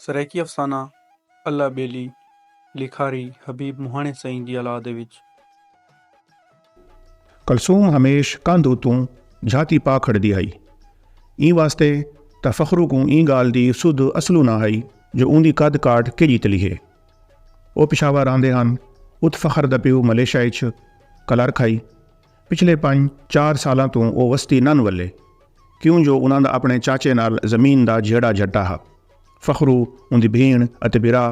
ਸਰੈਕੀ ਅਫਸਾਨਾ ਅੱਲਾ ਬੇਲੀ ਲਿਖਾਰੀ ਹਬੀਬ ਮੁਹਾਣੇ ਸਈਂ ਦੀ ਔਲਾਦ ਦੇ ਵਿੱਚ। कलसूम हमेश कंध उतों झाती पा खड़दी आई। ई वास्ते त फखरू को ई गाल दी सुध असलू ना आई जो उंदी कद काट के जीत ली है। वो पिशावर आंदे हन उत फखर दा प्यो मलेशिया च कलर खाई। पिछले 5-4 सालों तो वो वस्ती नन वल्ले क्यों जो उन्होंने अपने चाचे नाल जमीन दा जेड़ा जट्टा हा। फखरू उंदी भीण अते बिरा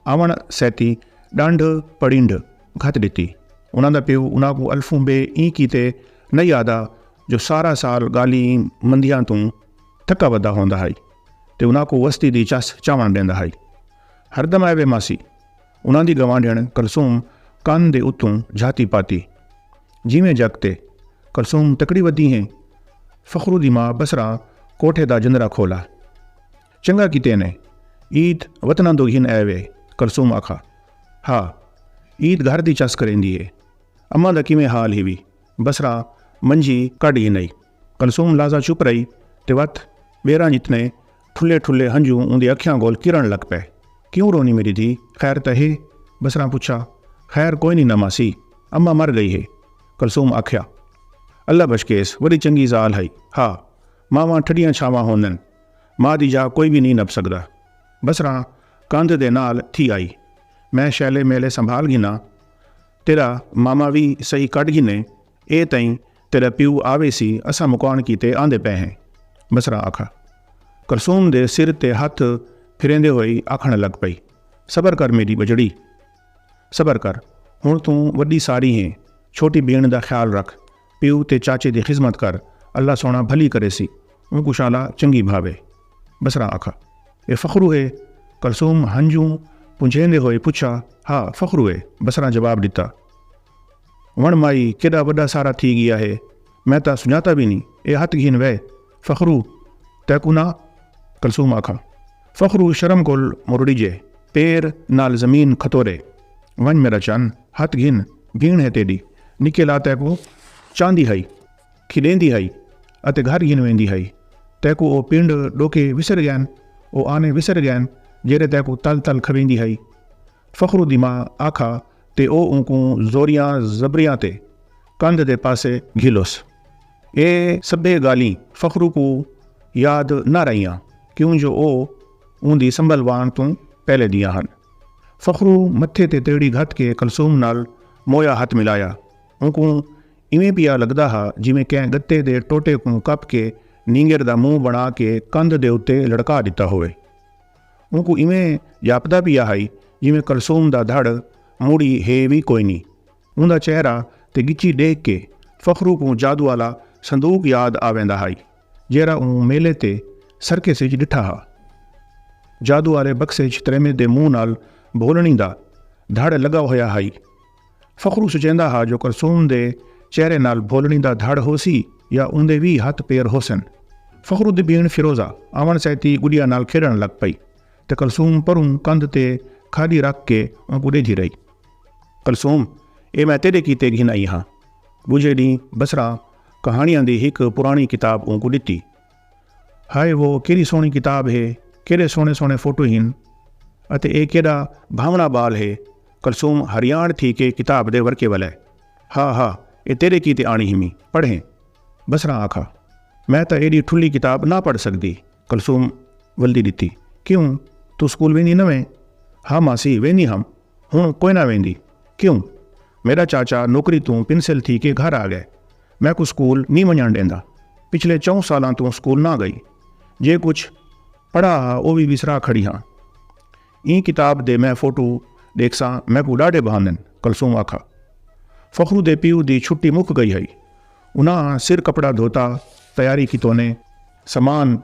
आवन सैती डंड पड़िंड घत दिती। उन्होंने प्यो उन्हों को अल्फों बे ई कीते नहीं आदा जो सारा साल गाली मंदियां तो थका वदा होंदा है ते उन्हों को वस्ती दी चस चावण देंदा है। हरदम आवे मासी उन्हों दी गवांढण कलसूम कंन दे उत्तों झाती पाती। जिमें जगते कलसूम तकड़ी वधी हैं। फखरू दी मां बसरा कोठे दा जंदरा खोला। चंगा कीते ने ईद वतना दो हिन आवे। कलसूम आखा हाँ ईद घर दी चस करेंदी है। अम्मा दा किवें हाल ही भी बसरा मंजी कढ़ ही नहीं। कलसूम लाजा चुप रही ते वत बेरा जितने ठुले ठुले हंजू उंदी अखियां गोल किरण लग पे। क्यों रोनी मेरी धी खैर तो है? बसरा पूछा। खैर कोई नहीं न मासी अम्मा मर गई है। कलसूम आख्या अल्लाह बशकेस वरी चंगी जाल है। हाँ मावां ठड़ियां छावां होंदन माँ दी जा कोई भी नहीं नप सकदा। बसरा कंध दे नाल थी आई। मैं शैले मेले संभाल गिना तेरा मामा भी सही कट गिने ए तई तेरा प्यू आवे सी असा मुकान कीते आंदे पे हैं। बसरा आखा। कलसूम दे सिर ते हथ फिरेंदे होई आखण लग पई सबर कर मेरी बजड़ी सबर कर हुण तू वड्डी सारी है। छोटी भेण दा ख्याल रख प्यू ते चाचे दी खिदमत कर अल्लाह सोना भली करे सी उनको शाला चंगी भावे। बसरा आखा ए फखरू है? कलसूम हंजू पुंझेंदे होए पुछा हाँ फखरू है। बसरा जवाब दिता वण माई केड़ा वड्डा सारा थी गया है मैं तो सुझाता भी नहीं ए हथ घिन वे फखरू तैकू ना। कलसूम आखा। फखरू शर्म कोल मुरड़ीजे पैर नाल जमीन खतोरे वन मेरा चन हथ घिन भीण है तेरी निके ला तैकू चांदी हई खिलेंदी हई अते घर घिन वेंदी हई तैकू ओ पिंड डोके विसर गयान ओ आने विसर गयान जेरे तैकू तल तल खवेंदी हई। फखरू दी मां आखा ते ओ उनको जोरियां जबरियां ते कंध दे पासे घिलोस। ए सभे गाली फखरू को याद ना रहियां क्यों जो ओ उंदी संभलवान तो पहले दियां हन। फखरू मत्थे ते तेड़ी घत के कलसूम नाल मोया हाथ मिलाया। उनको इवें पिया लगदा हा जिमें कै गत्ते दे टोटे को कप के नींगर दा मुंह बना के कंध दे उत्ते लड़का दिता होवे। उनको इवें जापदा पिया हाई जिमें कलसूम दा धड़ मूड़ी है भी कोई नहीं। उंदा चेहरा ते गिची देख के फखरू को जादू वाला संदूक याद आवेंदा हाई जेरा ऊँ मेले ते सरके से डिठा हा। जादू वाले बक्से च त्रेमे दे मुंह नाल भोलनी दा धड़ लगा होया हाई। फखरू सोचेंदा हा जो कलसूम दे चेहरे नाल भोलनी दा धड़ होसी या उंदे भी हथ पैर होसन। फखरू दी भेण फिरोजा आवन सैती गुड़िया नाल खेडण लग पई ते कलसूम परूं कंध ते खाली रख के उनको डेझी रही। कलसूम ए मैं तेरे कीते घिन आई हाँ। बुझे डी बसरा कहानियां दी हिक पुरानी किताब उनको दिती। हाय वो केड़ी सोहनी किताब है केड़े सोहने सोहने फोटो हिन अते ए केड़ा भावना बाल है। कलसूम हरियाण थी के किताब दे वरके वाले हाँ हाँ ए तेरे कीते आनी हिमी पढ़ें। बसरा आखा मैं तो एडी ठुली किताब ना पढ़ सकती। कलसूम वल्दी दिती क्यों तू स्कूल वेंदी न वे? हाँ मासी वेंदी हम हूँ कोई ना वेंदी। क्यों? मेरा चाचा नौकरी तू पिंसिल थी के घर आ गए मैं को स्कूल नहीं वञण देंदा। पिछले 4 सालों तू स्कूल ना गई जे कुछ पढ़ा वो भी विसरा खड़ी हाँ। ई किताब दे मैं फोटो देखसा मैं को डाढ़े बहानन। कलसूम आखा। फखरू दे प्यू दी छुट्टी मुक गई है। उन्हें सिर कपड़ा धोता तैयारी की तोने समान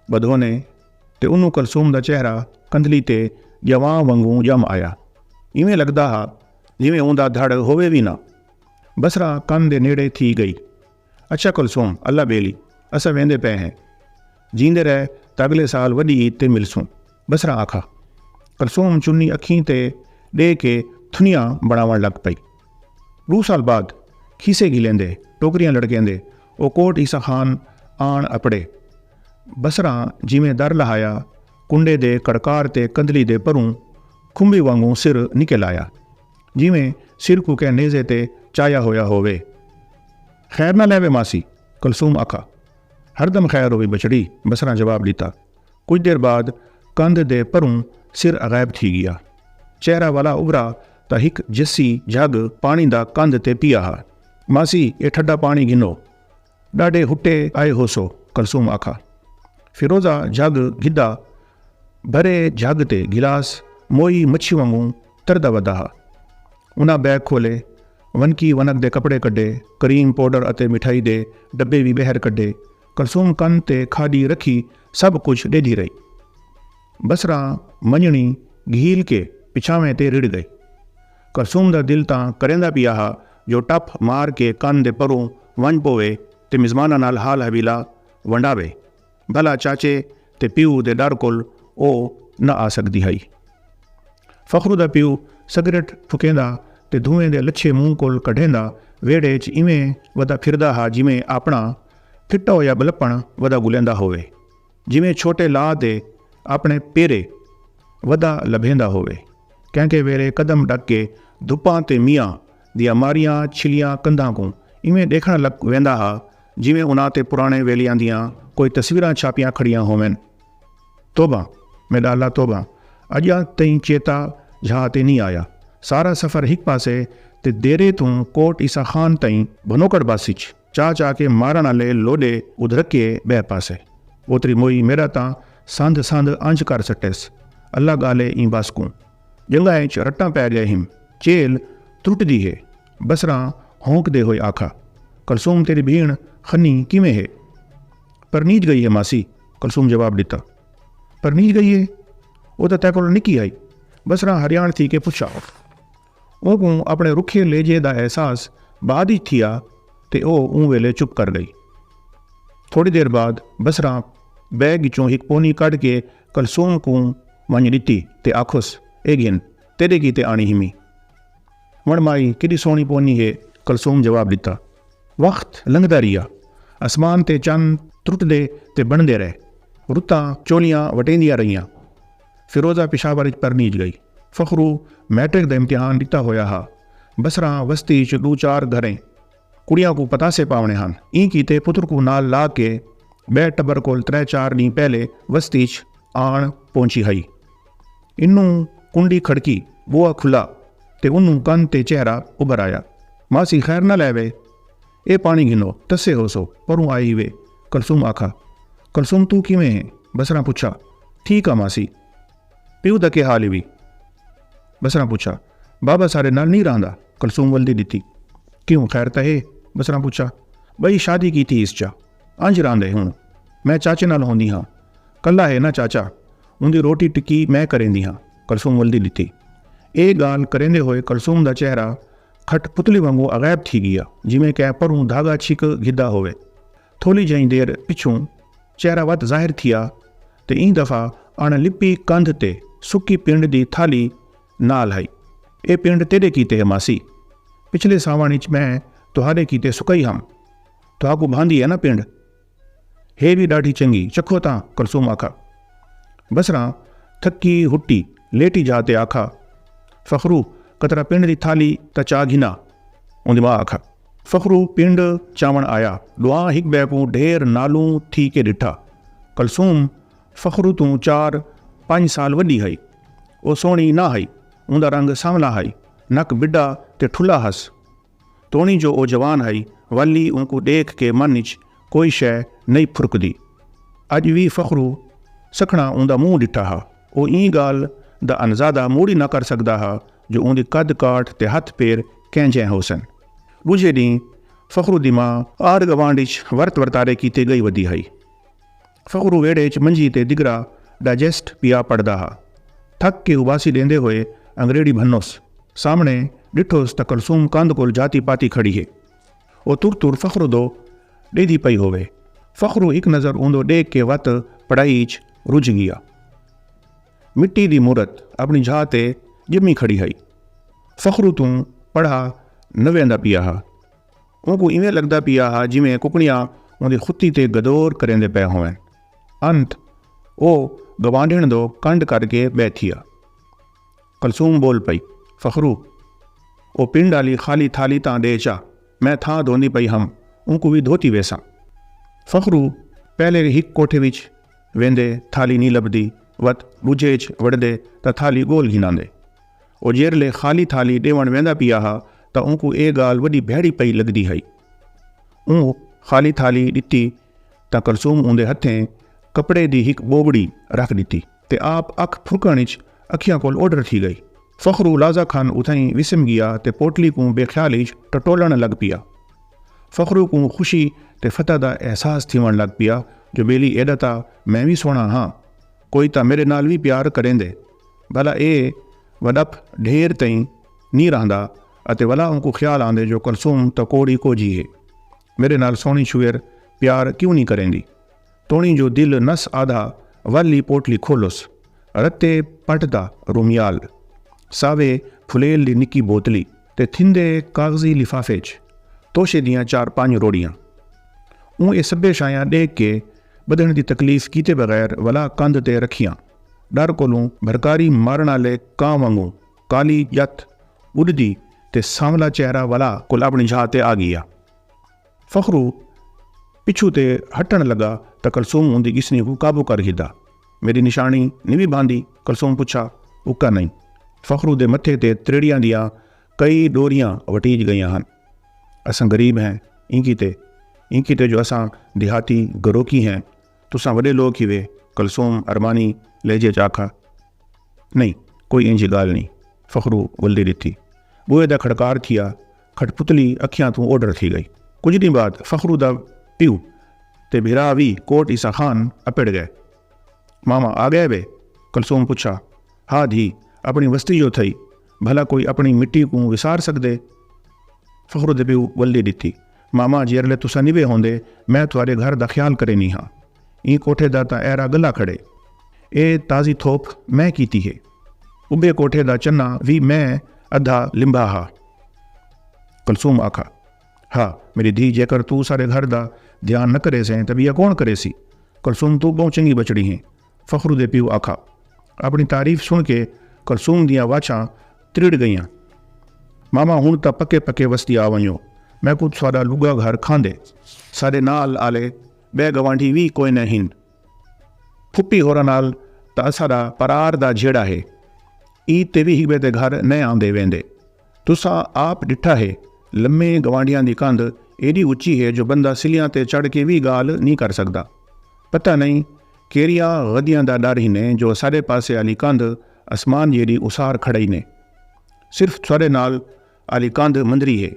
बधोने ते उन्हों कलसूम दा चेहरा कंधली ते जवां वंगू जम आया। इवें लगदा हा जिवें उंदा धड़ होवे भी ना। बसरा कन दे नेड़े थी गई। अच्छा कलसूम अल्लाह बेली असा वेंदे पे हैं जींदे रह त अगले साल वड्डी ईद ते मिलसूं। बसरा आखा। कलसूम चुन्नी अखीं ते डे के थुनियां बनावण लग पई। 2 साल बाद खीसे गिलेंदे टोकरियां लड़केंदे ओ कोट ईसा खान आण अपड़े। बसरा जिमें दर लहाया कुंडे दे कड़कार ते कंदली दे परों खुंबी वांगू सिर निकल आया, जिमें सिर को कै नेज़े ते चाया होया होवे। खैर ना लैवे मासी, कलसूम आखा। हरदम खैर होवी बछड़ी, बसरा जवाब दिता। कुछ देर बाद कंध दे परों सिर अगैब थी गया। चेहरा वाला उभरा तो हिक जस्सी जग पानी दा कंध ते पिया हा। मासी ये ठड्डा पानी गिनो, डाडे हुट्टे आए होसो, कलसूम आखा। फिरोजा जग गिद्दा, भरे जग ते गिलास मोई मच्छी वांगू तरदा वदा हा। उन्हें बैग खोले, वनकी वनक दे कपड़े कड्डे, करीम पाउडर अते मिठाई दे डब्बे भी बहर कड्डे। कलसूम कन ते खाड़ी रखी सब कुछ डेधी रही। बसरा मंजणी घील के पिछावें ते रिड़ गई। कलसूम दा दिल तां करेंदा पिया हा जो टप मार के कन दे परों वन पोवे ते मिजमाना नाल हाल हवीला वंडावे। भला चाचे ते प्यू दे डर कोल ओ न आ सकदी हई। फखरू दा प्यू सिगरेट फुकेंदा ते धुएं दे लच्छे मूँह कोल कढेंदा वेड़े च इवें वदा फिरदा हा जिमें अपना फिट्टा होया बलपण वदा गुलेंदा होवे, जिमें छोटे ला दे अपने पेरे वदा लभेंदा होवे। कंहिं वेले कदम डक के धुप्पां ते मियाँ दियां मारियां छिलियां कंधां को इवें देखण लग वेंदा हा जिमें उन्हां ते पुराणे वेलियां दियां कोई तस्वीरां छापियां खड़ियां होवन। तोबा मेडाला तोबा, अजां तई चेता जहा ते नहीं आया। सारा सफ़र हिक पासे ते देरे तू कोट ईसा खान तई भनोकड़ बासिच चा चा के मारण आले लोडे उधरके बह पासे। ओतरी मोई मेरा तां संद संद अंज कर सटेस। अल्लाह गाले ई बासकू जंगा च रट्टा पै गए हिम, चेल त्रुटदी है। बसरा होंकदे होए आखा, कलसूम तेरी भीण खन्नी किमें है? परनीज गई है मासी, कलसूम जवाब दिता। परनीज गई है? वो तो तै कोल निकी आई। बसरा हरियाण थी के पुछा। वो को अपने रुखे लेजे दा एहसास बाद ही थिया ते ओ ऊँ वेले चुप कर गई। थोड़ी देर बाद बसरा बैग चों एक पोनी कढ़ के कलसूम को वंज दिती ते आखुस, ए गिन तेरे की ते आनी हिमी। वण माई किडी सोहनी पोनी है, कलसूम जवाब दिता। वक्त लंघदा रिया, आसमान ते चंद त्रुटदे ते बनदे रहे, रुतां चोलियां वटेंदियां रहियां। फिरोजा पिशावर परनीज गई। फखरू मैट्रिक का इम्तिहान दिता होया हा। बसरा वस्ती च 2-4 घरें कुड़ियां को पतासे पावने हन। ई कीते पुत्र को नाल ला के बै टब्बर कोल 3-4 दी पहले वस्ती च आन पहुंची हई। इनू कुंडी खड़की, बुआ खुला ते उन्नू कन ते चेहरा उभर आया। मासी खैर न लैवे, ए पानी गिनो तसे हो सो परूं आई वे, कलसूम आखा। कलसूम तू किवें है? बसरा पूछा। ठीक आ मासी। प्यू दा के हाल भी? बसरा पूछा। बाबा सारे नाल नहीं रहा, कलसूम वल्दी दिती। क्यों खैर तो है? बसरा पूछा। बई शादी की थी इस चा, अंज रांदे हूँ। मैं चाचे नाल होंदी हाँ, कला है ना चाचा, उनकी रोटी टिक्की मैं करेंदी हाँ, कलसूम वल्दी दिती। ए गाल करेंदे होए कलसूम दा चेहरा खट पुतली वांगू अगैब थी गया, जिमें कै परूं धागा छिक गिद्दा होवे। थोड़ी जई देर पिछूं चेहरा वत ज़ाहिर थिया ते ई दफ़ा अण लिपी कंध ते सुक्की पिंड दी थाली नाल हई। ए पिंड तेरे कीते है मासी, पिछले सावण च मैं तुहारे कीते सुकई हम, तुहाकू भांदी है ना पिंड? हे भी डाढ़ी चंगी, चखो ता, कलसूम आखा। बसरा थकी हुट्टी लेटी जाते आखा। फखरू कतरा पिंड दी थाली त चा घिना, उंदी मां आखा। फखरू पिंड चावण आया, दुआ हिक बैकू ढेर नालू थी के डिठा। कलसूम फखरू तू 4-5 साल वड्डी हई। ओ सोहनी ना हई, उंदा रंग सांवला हई, नक बिड्डा ते ठुला हस। तोणी जो ओ जवान हई, वली उनको देख के मन च कोई शय नहीं फुरकदी। अज भी फखरू सखना उंदा मुँह डिठा हा। ओ ई गाल दा अनजादा मूड़ी ना कर सकदा हा जो उंदी कद काठ ते हथ पैर कैंजे होसन। दूजे ॾींहुं फखरू दी मां आर गवांड च वर्त वर्तारे कीते गई वधी हई। फखरू वेड़े च मंजी ते दिगरा डाइजेस्ट पिया पड़दा हा। थक के उबासी देंदे हुए अंग्रेड़ी भन्नोस। सामने डिठोस त कलसूम कंध कोल जाती पाती खड़ी है। ओ तुर तुर फखरू दो डेधी पई होवे। फखरू एक नज़र ऊंदो देख के वत पढ़ाई च रुझ गया। मिट्टी दी मूरत अपनी जाह ते जिम्मी खड़ी हई। फखरू तू पढ़ा न वेंदा पिया हा। उनको इवें लगदा पिया हा जिमें कुकड़ियां उनकी खुत्ती ते गदौर करेंदे पे होवन। अंत ਉਹ ਗਵਾਂਢਣ ਦੋ ਕੰਡ ਕਰਕੇ ਬੈਠੀਆ। ਕਲਸੂਮ ਬੋਲ ਪਈ, ਫਖਰੂ ਉਹ ਪਿੰਡ ਵਾਲੀ ਖਾਲੀ ਥਾਲੀ ਤਾਂ ਦੇ ਚਾ, ਮੈਂ ਥਾਂ ਧੋਂਦੀ ਪਈ ਹਮ, ਉਹਨੂੰ ਵੀ ਧੋਤੀ ਵੇਸਾਂ। ਫਖਰੂ ਪਹਿਲੇ ਹਿੱਕ ਕੋਠੇ ਵਿੱਚ वेंदे थाली नहीं लभदी, वत ॿुझे च वड़दे त थाली गोल घिनांदे। ਉਹ जेरले खाली थाली ॾेवण वेंदा पिया हा त उनकू ए ॻाल्हि वॾी भैड़ी पई लॻदी हई। ऊं खाली थाली ॾिठी त कलसूम उंदे हथें कपिड़े दी हिकु ॿोबड़ी रख ॾिठी ते आप अख फुकण च अखियां कोल ओडर थी गई। फ़खरू लाज़ा खान उथई विसम गया ते पोटली को बेख्याली टटोलण लग पिया। फ़खरू को खुशी ते फतह दा एहसास थीवण लग पिया जो बेली एॾा ता मैं भी सोना हाँ, कोई ता मेरे नाल भी प्यार करेंदे, भला ए वॾप ढेर ताईं नी रहंदा अते भला उनको ख्याल आंदे जो कलसूम तो कोड़ी कोजी है, मेरे नाल सोनी छुएर प्यार क्यों नहीं करेंदी। तोणी जो दिल नस आधा वाली पोटली खोलोस, रत्ते पटदा रुमियाल, सावे फुलेल दी निक्की बोतली ते थिंदे कागजी लिफाफे च तोशे दियां 4-5 रोड़ियां। ऊँ ये सभे शायां देख के बदन की तकलीफ कीते बगैर वला कंध ते रखियां। डर कोलों भरकारी मारण वाले कां वांगू काली जत उड़दी ते सांवला चेहरा वला कोल अपनी जाह ते आ गया। फ़खरू पिछू ते हटन लगा तो कलसूम उनकी गिसनी को काबू कर हिदा। मेरी निशानी नहीं भी बांधी, कलसूम पूछा। उका नहीं। फ़खरू दे मथे ते त्रेड़ियां दियां कई डोरियां वटीज गई हन। असां गरीब हैं, इंकी ते जो असां देहाती गरोकी हैं, तुसां वॾे लोग ही वे। कलसूम अरमानी लहजे च आखा। नहीं कोई इंजी गाल नहीं। फ़खरू वल्दी ॾिठी। बूहे दा खड़कार थिया, खटपुतली अखियां तू ओडर थी गई। कुछ ॾींहं बाद फ़खरू दा प्यू ते भिरा भी कोट ईसा खान अपेड़ गए। मामा आ गए वे? कलसूम पूछा। हाँ धी, अपनी वस्ती जो थई, भला कोई अपनी मिट्टी को विसार सकदे। फ़खरू दे प्यू वल्दी ॾिठी। मामा जेरले तुसा निवे होंदे मैं तुहारे घर दा ख्याल करे नहीं हाँ। ई कोठे दा तां ऐरा गला खड़े, ए ताज़ी थोप मैं कीती है। उबे कोठे दा चन्ना भी मैं अधा लिंबा हा। कलसूम आखा। हाँ मेरी धी, जेकर तू सारे घर दा ध्यान न करे सें तब यह कौन करे सी। कलसूम तू बहुत चंगी बचड़ी हैं। फ़खरू दे प्यू आखा। अपनी तारीफ सुन के कलसूम दियां वाछां त्रिड़ गईयां। मामा हुण तां पक्के पक्के वस्ती आ वञो, मैं कुछ सारा लुगा घर खांदे, सारे नाल आले बे गवांढी भी कोई न हिन। फुप्पी होर नाल त असारा परार दा झेड़ा है, ई ते भी हिबे ते घर न आंदे वेंदे। तुसा आप डिठा है लम्मे गवांढियां दी कंध एडी उच्ची है जो बंदा सिलियां ते चढ़ के भी गाल नहीं कर सकता। पता नहीं केरिया गदियां दा डर ही ने जो सारे पासे आली कंध आसमान जेडी उसार खड़ई ने। सिर्फ थोड़े नाल आली कंध मंदरी है,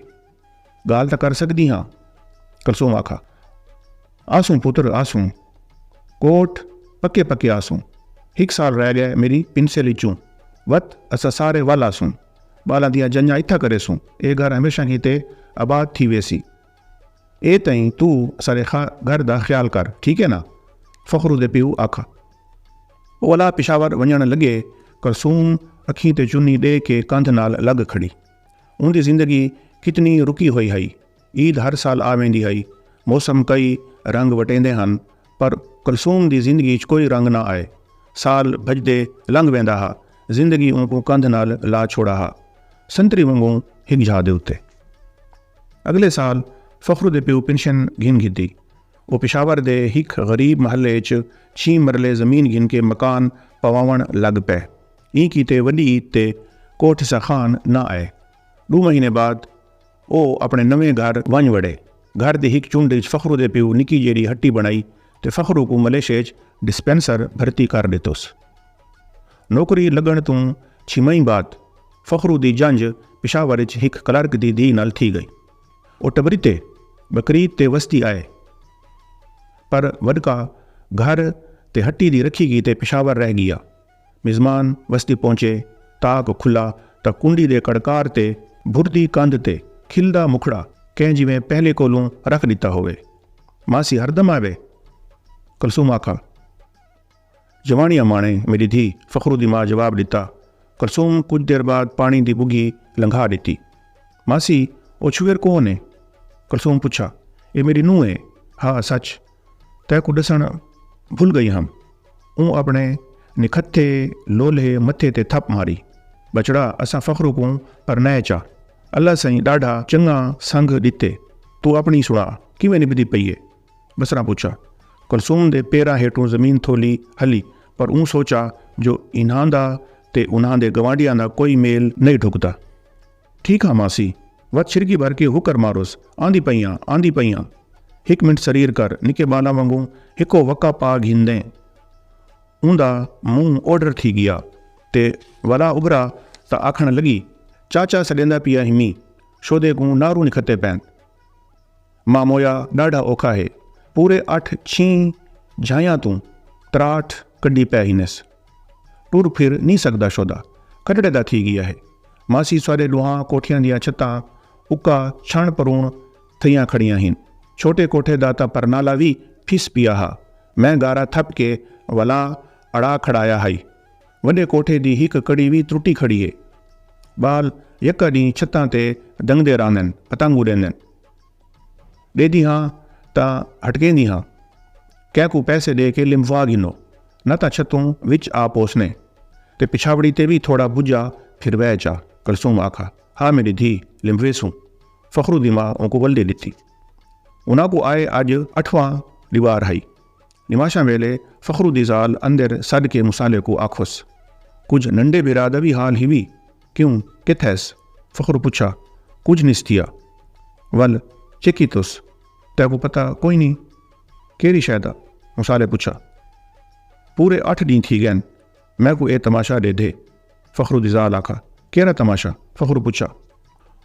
गाल तो कर सकती हाँ। कलसूम आखा। आसूं पुत्र आसूं, कोट पक्के पक्के आसूं। 1 साल रह गए मेरी पिंसिल चूं, वत असा सारे वाल आसूं, बाला दिया जंजा इत्था करे सूं, ए घर हमेशा ही ते आबाद थी वेसी। ए तई तू सारे घर दा ख्याल कर, ठीक है ना। फ़खरू दे प्यू आखा। ओला पिशावर वञण लगे। कलसूम अखीं ते चुन्नी दे के कंध नाल लग खड़ी। उनकी जिंदगी कितनी रुकी हुई हई। ईद हर साल आ वेंदी हई, मौसम कई रंग वटेंदे हन, पर कलसूम दी जिंदगी च कोई रंग ना आए। साल भजदे लंघ वेंदा हा, जिंदगी उनको कंध नाल ला छोड़ा हा, संतरी वांगू हिक जा दे उत्ते। अगले साल फ़खरू दे प्यू पेंशन घिन गिद्दी। वो पिशावर दे हिक गरीब महल्ले च 6 मरले ज़मीन घिन के मकान पवावण लग पे। ई कीते वड्डी ईद ते कोठ सा खान ना आए। 2 महीने बाद वो अपने नवे घर वंज वड़े। घर दी हिक चुंड फ़खरू दे प्यू निकी जेड़ी हट्टी बनाई ते फ़खरू को मलेशिया डिस्पेंसर भर्ती कर दितोस। नौकरी लगन तू 6 महीने बाद फ़खरू दी जंज पिशावर च हिक क्लर्क दी धी नाल थी गई। वो टबरी ते बकरीद ते वस्ती आए, पर वडका घर ते हट्टी दी रखी गई ते पिशावर रह गया। मिजमान वस्ती पहुंचे, ताक खुला तो कुंडी दे कड़कार ते भुरदी कंध ते खिलदा मुखड़ा कैं जिवें पहले कोलों रख दिता होवे। मासी हरदम आवे। कलसूम आखा। जवानियां माणे मेरी धी, फ़खरू दी मां जवाब दिता। कलसूम कुछ देर बाद पानी दी बुगी लंघा दी। मासी ओ छुएर कौन है? कलसूम पूछा। ये मेरी नूह है। हाँ सच, तय को दसण भूल गई हम। हूँ अपने निखथे लोल्हे मथे ते थप मारी। बचड़ा असां फ़ख्र को परनाए चा, अल्लाह साईं ॾाढा चङा संग ॾिते, तू अपनी सुणा किवें निभदी पई है। बसरा पुछा। कुलसूम दे पैरां हेठों ज़मीन थोली हली, पर हूँ सोचा जो इन्हां दा ते उन्हां दे गवांढियां दा कोई मेल नहीं ढुकदा। ठीक हाँ मासी, वत छिरकी भर के हुकर मारोस, आंदी पईयां। 1 मिनट सरीर कर, निके बाला वांगू हिको वक्का पा घिंदे। ऊंदा मुंह ओडर थी गया ते वला उभरा त आखण लगी, चाचा सॾेंदा पिया हिमी, शोदे को नारू निखते पैन। मां मोया ॾाढा औखा है, पूरे 8 छीं झायां तूं त्राठ कड्डी पै हिनस। टुर फिर नहीं सकदा शोदा, कटड़े दा थी गया है। मासी सारे ॾुहां कोठियां दियां छतां उका छण परूण थइयां खड़ियां हिन। छोटे कोठे दा त परनाला भी फिस पिया हा। मैं गारा थप के वला अड़ा खड़ाया हई। वॾे कोठे दी हिक कड़ी भी त्रुटी खड़ी है। बाल यक ॾींहुं छतां ते दंगदे रहंदनि, पतंगूं ॾींदनि। ॾेंदी हाँ त हटकेंदी हाँ, कंहिंकू पैसे ॾे के लिम्फवा गिनो, न त छतूं विच आ पोसने ते पिछावड़ी ते भी थोड़ा बुझा फिर वह चा। कुलसूम आखा, हाँ मेरी धी लिम्फवेसूं। फ़ख्रू दी मां उनको वल्दे ॾिठी। उन्हां को आए अज 8वां दीवार हई। निमाशा वेले फ़ख्रू दी ज़ाल अंदर सद के मुसाले को आखोस, कुछ नंढे बिरादा भी हाल हिवी, क्यों किथैस? फ़ख्रू पुछा। कुछ निस्थिया वल चिकी तुस, तैको पता कोई नहीं केरी शायदा? मुसाले पुछा। पूरे 8 ॾींहं थी गए, मैं को ए तमाशा दे दे। फ़ख्रू दी ज़ाल आखा। केरा तमाशा? फ़ख्रू पुछा।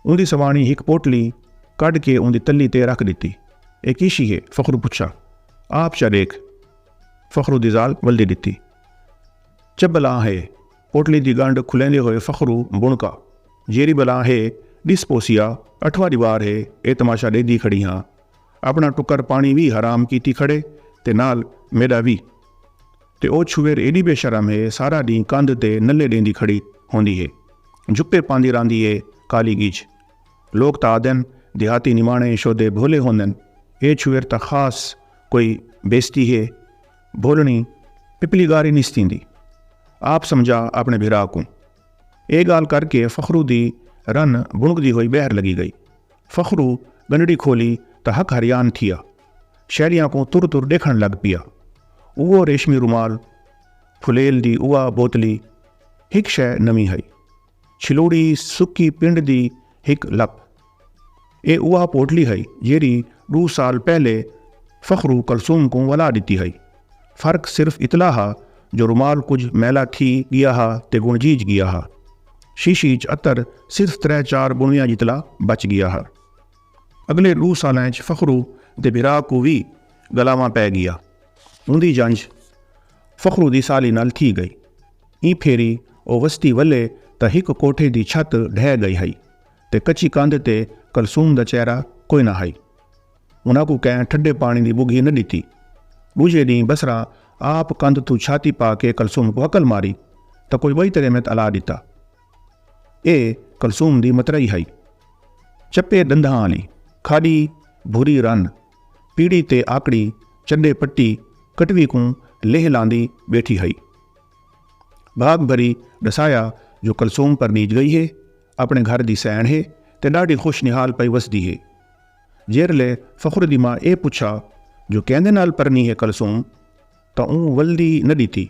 उंदी सवाणी हिक पोटली कढ़ के उंदी तली ते रख दी। ए कीशी है? फ़ख्रू पुछा। आप चा देख। फ़ख्रू दी ज़ाल वल्दी दी। चबला है। पोटली दी गंढ खुलेंदे हुए फ़ख्रू बुणका। जेरी बला है डिस पोसिया, 8वां दीवार है, ए तमाशा देदी खड़ी हाँ। अपना टुकर पानी भी हराम कीती खड़े ते नाल मेरा भी ते ओ छुवेर एडी बेशरम है, सारा दी कंध ते नल्ले देंदी खड़ी होंदी है, जुप्पे पांदी रांदी है काली गीच। लोग त आदन देहाती निमाणे शोदे भोले होंदन, ए छुवेर त खास कोई बेस्ती है, भोलनी पिपली गारी निस्तींदी। आप समझा अपने भिरा को। ए गाल करके फ़ख्रू दी रन बुणकदी हुई बहर लगी गई। फ़ख्रू गंडड़ी खोली त हक हरियान थिया। शहरियां को तुर तुर देखण लग पिया। उहो रेशमी रुमाल, फुलेल दी उहा बोतली, हिक शय नवी हई, छिलोड़ी सुकी पिंड दी हिक लप। ए उहा पोटली हई जेरी 2 साल पहले फ़ख्रू कुलसूम को वला दी हई। फ़र्क सिर्फ इतला हा जो रुमाल कुछ मैला थी गया हा ते गुणजीज गया हा। शीशी च अतर सिर्फ 3-4 बुणियां जितला बच गया हा। अगले 2 सालें च फ़ख्रू दे बिरा को भी गलावा पै गया। उंदी जंज फ़ख्रू दी साली नाल थी गई। ई फेरी ओ वस्ती वले त हिक कोठे दी छत ढह गई हई ते कच्ची कंध ते कुलसूम दा चेहरा कोई ना हई। उन्हां को कंहिं ठंडे पानी दी बुघी न ॾिठी। दूजे ॾींहुं बसरा आप कंध तू छाती पा के कुलसूम को अकल मारी त कोई ॿई तरह में अला ॾिता। ए कुलसूम दी मतरई हई, चपे ॾंदां आली, खाड़ी भूरी रन, पीड़ी ते आकड़ी चंडे पट्टी कटवी को लेह लांदी बैठी हई। भाग भरी दसाया जो कुलसूम पर नीच गई है, अपने घर दी सैन है ते ॾाढी खुश निहाल पई वसदी है। जेरले फ़ख्र दी मां ए पुछा जो कहंदे नाल परनी है कुलसूम, तो ऊँ वल्दी न ॾिठी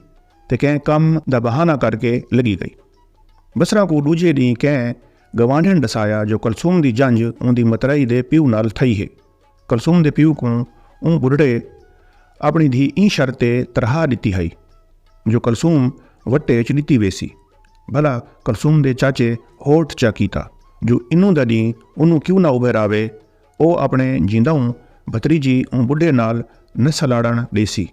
ते कंहिं कम दा बहाना करके लगी गई। बसरा को दूजे ॾींहुं कंहिं गवांढियन दसाया जो कुलसूम दी जंज उंदी मतरई दे प्यू नाल थई है। कुलसूम दे प्यू को ऊँ बुढ़ड़े अपनी धी ई शर्ते तरहा ॾिती हई जो कुलसूम वटे च ॾिती वेसी। भला कुलसूम दे चाचे होठ चा कीता जो इनू दा ॾींहुं उनू क्यों ना उभरावे, ओ अपने जींदाऊं भतरीजी ऊँ बुढ़े नाल न सलाड़न ॾेसी।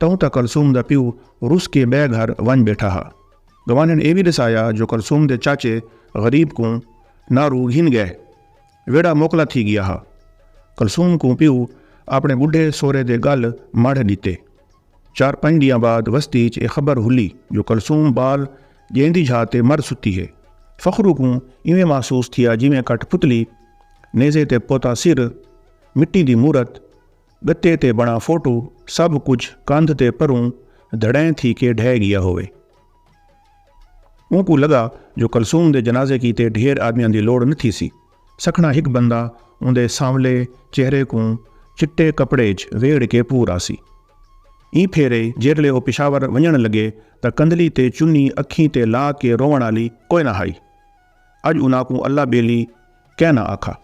तऊं त कुलसूम दा प्यू रुस के ॿै घर वञ बैठा हा। गवानन ए भी दसाया जो कुलसूम दे चाचे गरीब को नारू घिन गए, वेड़ा मोकला थी गया हा। कुलसूम को प्यू अपने बुढ़े सोरे दे गल मढ़ ॾिते। 4-5 ॾींहं बाद वस्ती च खबर हुली जो कुलसूम बाल जेंदी झाते मर सुती है। फ़ख्रू को इवें महसूस थिया जिमें कठपुतली, नेज़े ते पोता सिर, मिट्टी दी मूरत, गत्ते ते बना फोटो, सब कुछ कंध ते परूं धड़ैं थी के ढह गया होवे। उनको लगा जो कलसूम दे जनाजे की ते ढेर आदमियों की लोड़ न थी सी। सखना एक बंदा उनके सांवले चेहरे को चिट्टे कपड़े च वेड़ के पूरा सी। ई फेरे जेरले वो पिशावर वञण लगे त कंदली ते चुन्नी अखीं ते ला के रोवण वाली कोई ना आई। अज उन्हां को अल्लाह बेली कै ना आखा।